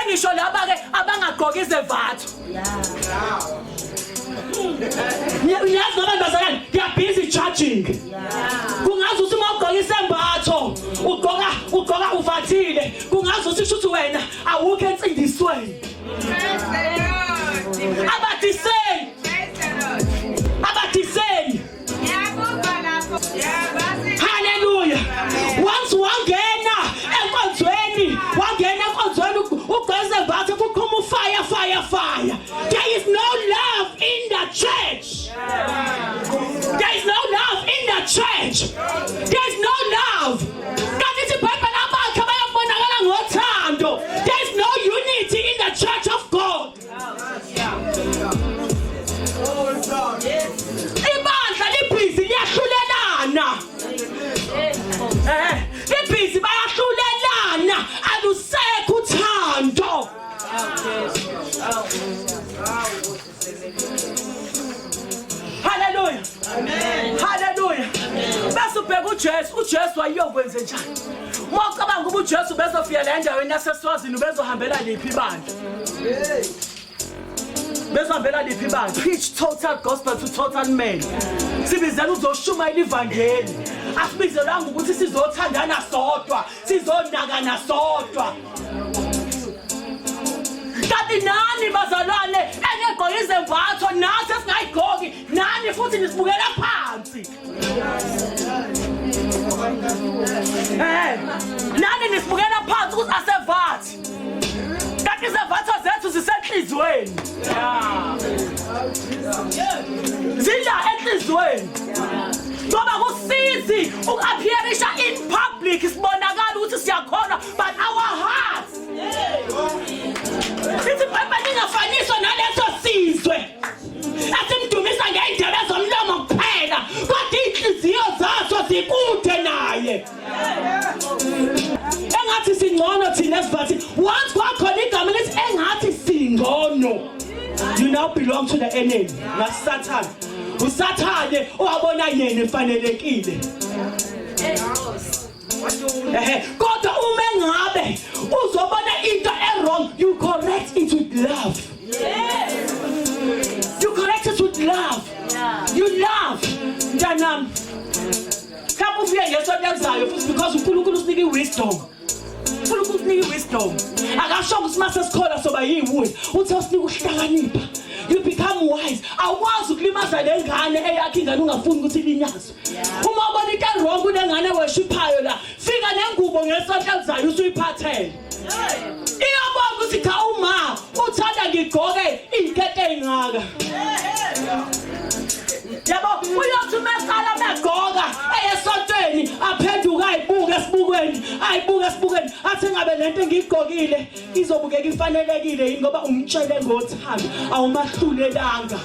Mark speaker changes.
Speaker 1: ngisho laba ke abangagqoki izevatho. Ngiyazi ngoba bazalwane ngiyabhizi judging. Kungazi ukuthi uma ugqoka isembatho ugqoka uvathile kungazi ukuthi shuthi wena awukho ensindisweni. Abadiseni. Hallelujah. Once wangena enkonzweni ugqoka isembatho kukhuma fire. There is no love in the church. There is no love in the church. There is no love. There is no unity in the church of God. Ibandla libhizi liyahlulelana. Ibhizi bayahlulelana alusekho uthando. Hallelujah. Amen. Hallelujah. Bese ubheka uJesu ayiyokwenza njani? Mawucabanga ukuthi uJesu bezofika la endaweni yaseSwazini ubezohambela liphi ibandla? Bezohambela liphi ibandla? Preach total gospel to total men. Sibizela uzoshumayela ivangeli. Asibizelanga ukuthi sizothandana sodwa, sizonakana sodwa. Kanti nani bazalwane engegqoka izembatho nathi esingayigqoki nani futhi nisibukela phansi. Nani nisibukela phansi ukuthi asevathi. Kanti izevatho zethu zisenhlizweni. Zidla enhlizweni. Ngoba kusizi uku-appearisha in public sibonakala ukuthi siyakhona but our hearts sithi baba ningafaniswa naleso sizwe asimdumisa ngeindebe zomlomo kuphela kodwa inhliziyo zazo zikude naye. Engathi singcono thina sivathi once kwakhona igama lithi engathi singcono, you now belong to the enemy. NaSathane usathane owabona yena efanelekile. Kodwa uma engabe uzobona into wrong, you correct it with love. You correct it with love. You love. Mntanami, khapha ufike ngesonto elizayo futhi because uNkulunkulu usinike wisdom. uNkulunkulu usinike wisdom. Akasho ukuthi mase sikhola soba yiwuli, uthi usinike ukuhlakanipha. You become wise. Awukwazi ukulimaza lengane eyakhe ingane ungafuni ukuthi ilinyazwe. Uma ubona into wrong kunengane weshiphayo la, fika nengubo ngesonto elizayo usuyiphathele. Iyabona ukuthi cha uma uthanda ngigqoke inkete engaka. Yabo uyothi mesala begqoka eyesontweni aphenduka ayibuke esibukweni athi ngabe lento engigqokile izobukeka ifanelekile yini ngoba umtshele ngothando awumahlulelanga.